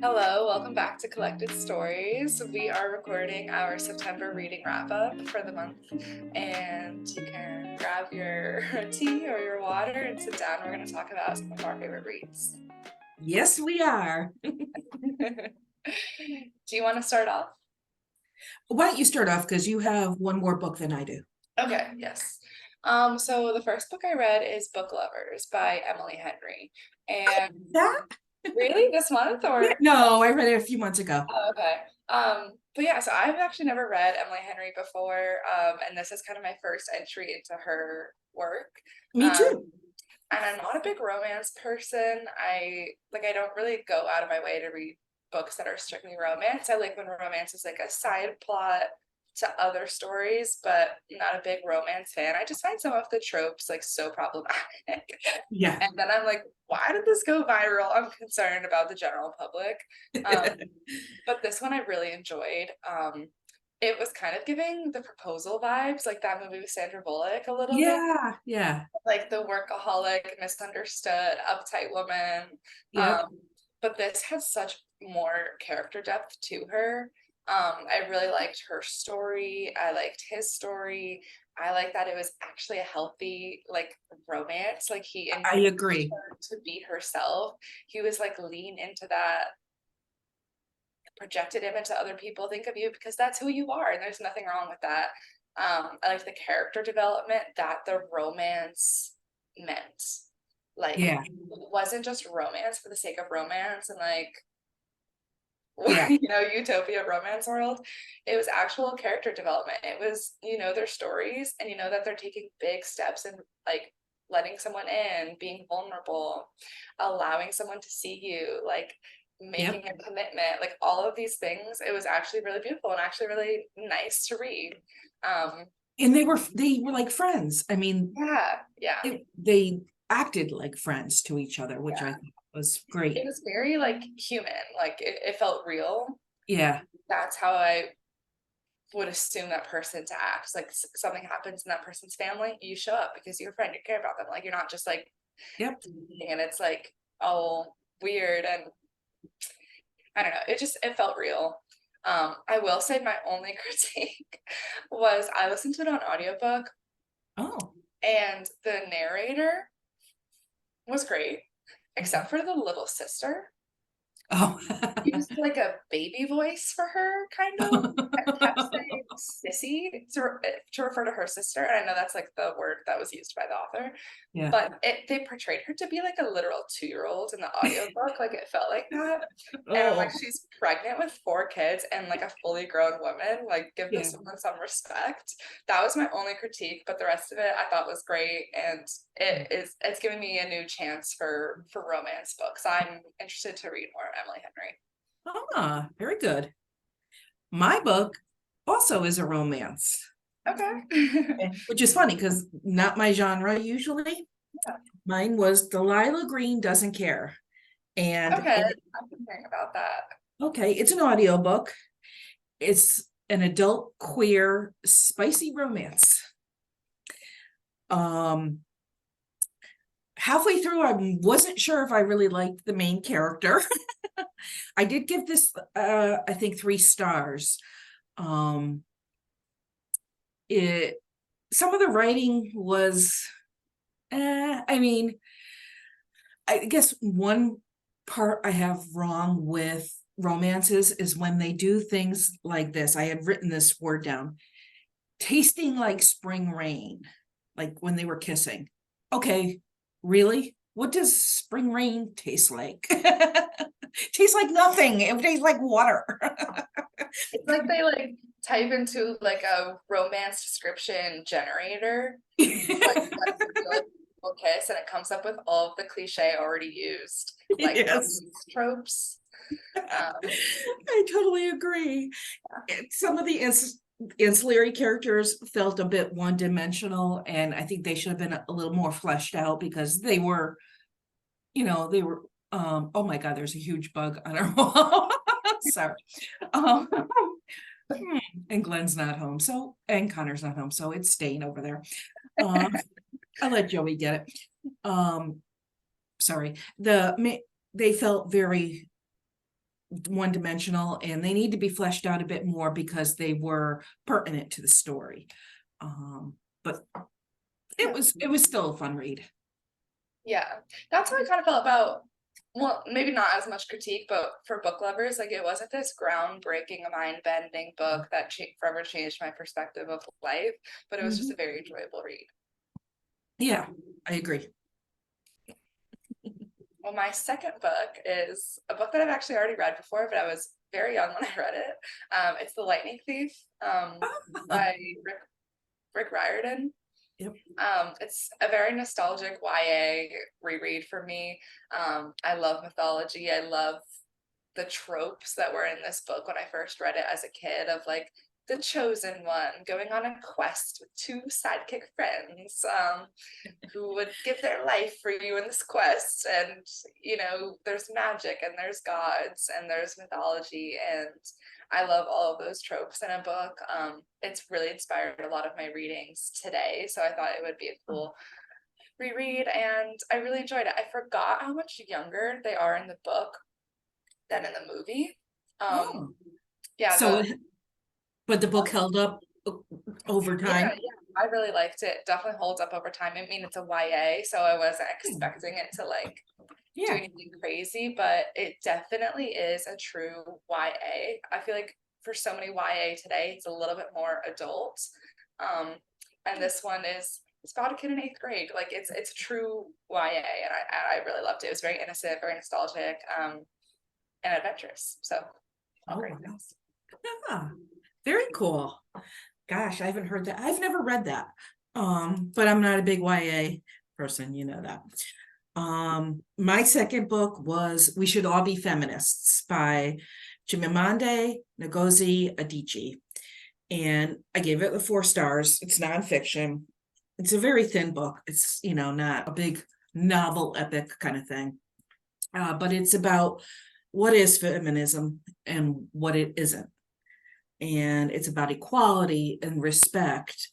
Hello, welcome back to Collected Stories. We are recording our September reading wrap up for the month, and you can grab your tea or your water and sit down. We're going to talk about some of our favorite reads. Yes, we are. Do you want to start off? Why don't you start off because you have one more book than I do. Okay, yes. So the first book I read is Book Lovers by Emily Henry. And That? really, this month Yeah, or? no, I read it a few months ago. Oh, okay. But yeah, so I've actually never read Emily Henry before, and this is kind of my first entry into her work. Me Um, too. and I'm not a big romance person. I don't really go out of my way to read books that are strictly romance. I like when romance is like a side plot to other stories, but I'm not a big romance fan. I just find some of the tropes like so problematic. Yeah. And then I'm like, why did this go viral? I'm concerned about the general public. Um, but this one I really enjoyed. It was kind of giving the Proposal vibes, like that movie with Sandra Bullock a little bit, Yeah, yeah, like the workaholic, misunderstood, uptight woman. yep, But this has such more character depth to her. I really liked her story. I liked his story. I like that it was actually a healthy like romance. Like he I encouraged agree. her to be herself. He was like lean into that projected image that other people think of you because that's who you are, and there's nothing wrong with that. I like the character development that the romance meant. Like Yeah, it wasn't just romance for the sake of romance and like yeah, utopia romance world. It was actual character development. It was their stories, and that they're taking big steps in like letting someone in, being vulnerable, allowing someone to see you, like making yep. a commitment, like all of these things. It was actually really beautiful and actually really nice to read. um And they were like friends. I mean, yeah, yeah, they acted like friends to each other, which I yeah. thought was It great. was very like human, like it felt real. Yeah, That's how I would assume that person to act. Like something happens in that person's family, you show up because you're a friend, you care about them. Like you're not just like, yep. and it's like all weird, and I don't know. It felt real. I will say my only critique was I listened to it on audiobook, Oh, and the narrator was great, okay. except for the little sister. Oh, Used like a baby voice for her, kind of. I kept saying sissy to refer to her sister. And I know that's like the word that was used by the author, yeah. but they portrayed her to be like a literal 2-year-old in the audiobook. Like it felt like that. And I'm like, Oh, she's pregnant with 4 kids and like a fully grown woman. Like, give yeah. this woman some respect. That was my only critique, but the rest of it I thought was great. And it's giving me a new chance for romance books. I'm interested to read more Emily Henry. Ah, very good. My book also is a romance, Okay. which is funny because not my genre usually. Mine was Delilah Green Doesn't Care. And Okay, I've been hearing about that. okay, it's an audiobook. It's an adult queer spicy romance. Um Halfway through I wasn't sure if I really liked the main character. I did give this I think 3 stars. Um it Some of the writing was I mean, I guess one part I have wrong with romances is when they do things like this. I had written this word down, tasting like spring rain, like when they were kissing. Okay, really? What does spring rain taste like? Tastes like nothing. It tastes like water. It's like they like type into like a romance description generator, like let's do like a kiss, and it comes up with all of the cliche already used, like Yes, romance tropes. I totally agree. Some of the ancillary characters felt a bit one-dimensional, and I think they should have been a little more fleshed out because they were oh my god, there's a huge bug on our wall. Sorry. um and Glenn's not home, and Connor's not home, so it's staying over there. um I'll let Joey get it. Sorry. They felt very one-dimensional, and they need to be fleshed out a bit more because they were pertinent to the story. But it was still a fun read. Yeah, that's how I kind of felt about, well, maybe not as much critique, but for book lovers, like it wasn't this groundbreaking, mind-bending book that forever changed my perspective of life, but it was just a very enjoyable read. Yeah, I agree. Well, my second book is a book that I've actually already read before, but I was very young when I read it. It's The Lightning Thief, by Rick Riordan. Yep. It's a very nostalgic YA reread for me. I love mythology. I love the tropes that were in this book when I first read it as a kid, of like the chosen one going on a quest with two sidekick friends, who would give their life for you in this quest. And, you know, there's magic and there's gods and there's mythology. And I love all of those tropes in a book. It's really inspired a lot of my readings today. So I thought it would be a cool reread, and I really enjoyed it. I forgot how much younger they are in the book than in the movie. Oh. Yeah, So, but the book held up over time. yeah, I really liked it. Definitely holds up over time. I mean, it's a YA, so I wasn't expecting it to like do anything crazy, but it definitely is a true YA. I feel like for so many YA today, it's a little bit more adult. And this one is, it's about a kid in 8th grade. Like it's true YA, and I really loved it. It was very innocent, very nostalgic, and adventurous. So all great things. Yeah, very cool. Gosh, I haven't heard that. I've never read that. But I'm not a big YA person, you know that. My second book was We Should All Be Feminists by Chimamanda Ngozi Adichie. And I gave it the 4 stars. It's nonfiction. It's a very thin book. It's, you know, not a big novel epic kind of thing. But it's about what is feminism and what it isn't. And it's about equality and respect,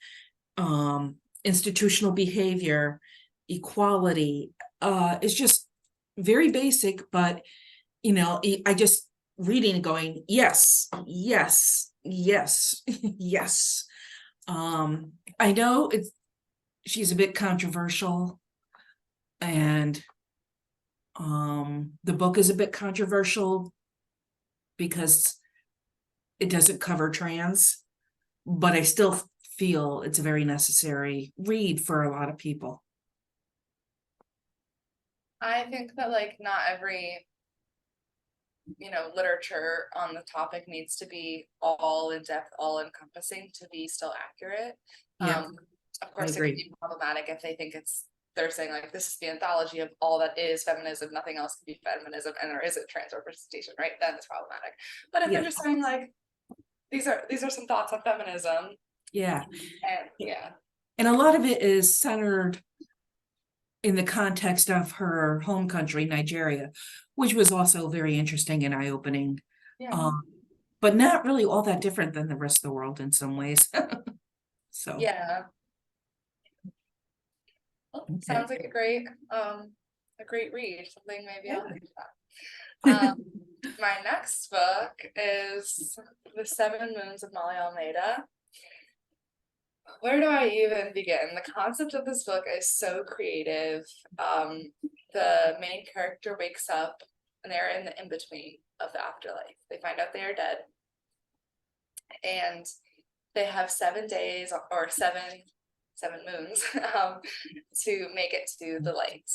institutional behavior, equality. It's just very basic, but you know, I just reading and going, yes, yes, yes, yes. I know she's a bit controversial, and the book is a bit controversial because it doesn't cover trans, but I still feel it's a very necessary read for a lot of people. I think that like not every, you know, literature on the topic needs to be all in depth, all encompassing to be still accurate. Yeah, of course, it can be problematic if they think they're saying like this is the anthology of all that is feminism, nothing else can be feminism, and there isn't trans representation, right? Then it's problematic. But if they're just saying like these are some thoughts on feminism. Yeah. And and a lot of it is centered in the context of her home country, Nigeria, which was also very interesting and eye-opening. But not really all that different than the rest of the world in some ways. So yeah. Well, sounds like a great read. Something maybe I'll read that. My next book is The 7 Moons of Molly Almeida. Where do I even begin? The concept of this book is so creative. The main character wakes up and they're in the in-between of the afterlife. They find out they are dead. And they have 7 days or seven moons to make it to the light.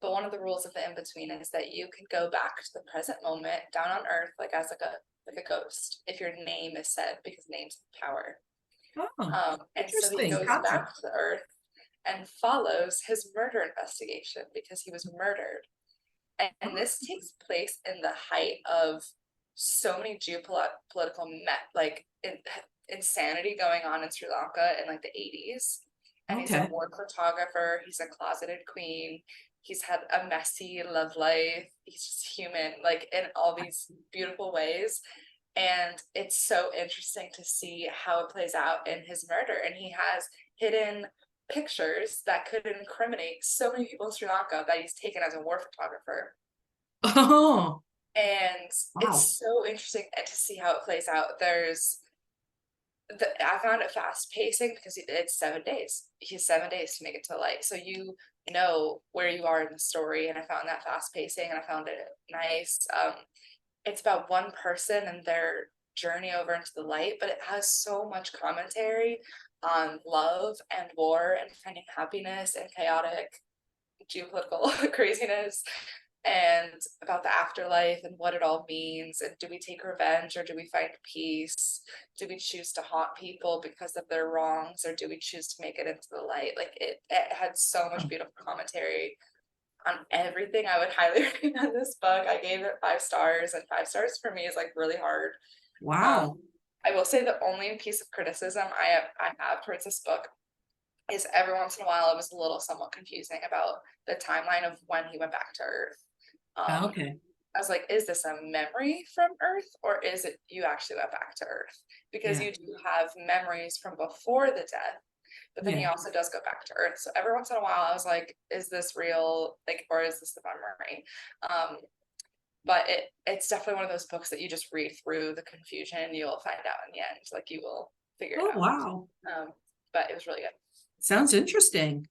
But one of the rules of the in-between is that you can go back to the present moment down on Earth like as like a ghost if your name is said, because names have power. And so he goes back to Earth and follows his murder investigation because he was murdered. And this takes place in the height of so many geopolitical insanity going on in Sri Lanka in like the 80s. And he's a war photographer. He's a closeted queen. He's had a messy love life. He's just human, like in all these beautiful ways. And it's so interesting to see how it plays out in his murder. And he has hidden pictures that could incriminate so many people in Sri Lanka that he's taken as a war photographer. Oh. And Wow. it's so interesting to see how it plays out. I found it fast pacing because it's 7 days. He has 7 days to make it to light. So you know where you are in the story. And I found that fast pacing and I found it nice. It's about one person and their journey over into the light, but it has so much commentary on love and war and finding happiness and chaotic geopolitical craziness and about the afterlife and what it all means. And do we take revenge or do we find peace? Do we choose to haunt people because of their wrongs or do we choose to make it into the light? Like it had so much beautiful commentary on everything. I would highly recommend this book. I gave it 5 stars, and 5 stars for me is like really hard. Um, Wow. I will say the only piece of criticism I have towards this book is every once in a while it was a little somewhat confusing about the timeline of when he went back to Earth. Okay. I was like, is this a memory from Earth or is it you actually went back to Earth? Because Yeah. you do have memories from before the death, but then he Yeah. also does go back to Earth. So every once in a while I was like, is this real? Like, or is this the memory? But it's definitely one of those books that you just read through the confusion, you'll find out in the end, like you will figure it Oh, out. wow. But it was really good. Sounds interesting.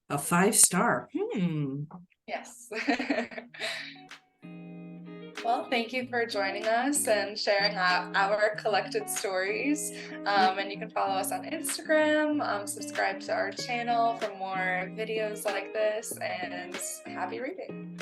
A 5 star. Yes. Well, thank you for joining us and sharing our collected stories. And you can follow us on Instagram, subscribe to our channel for more videos like this, and happy reading.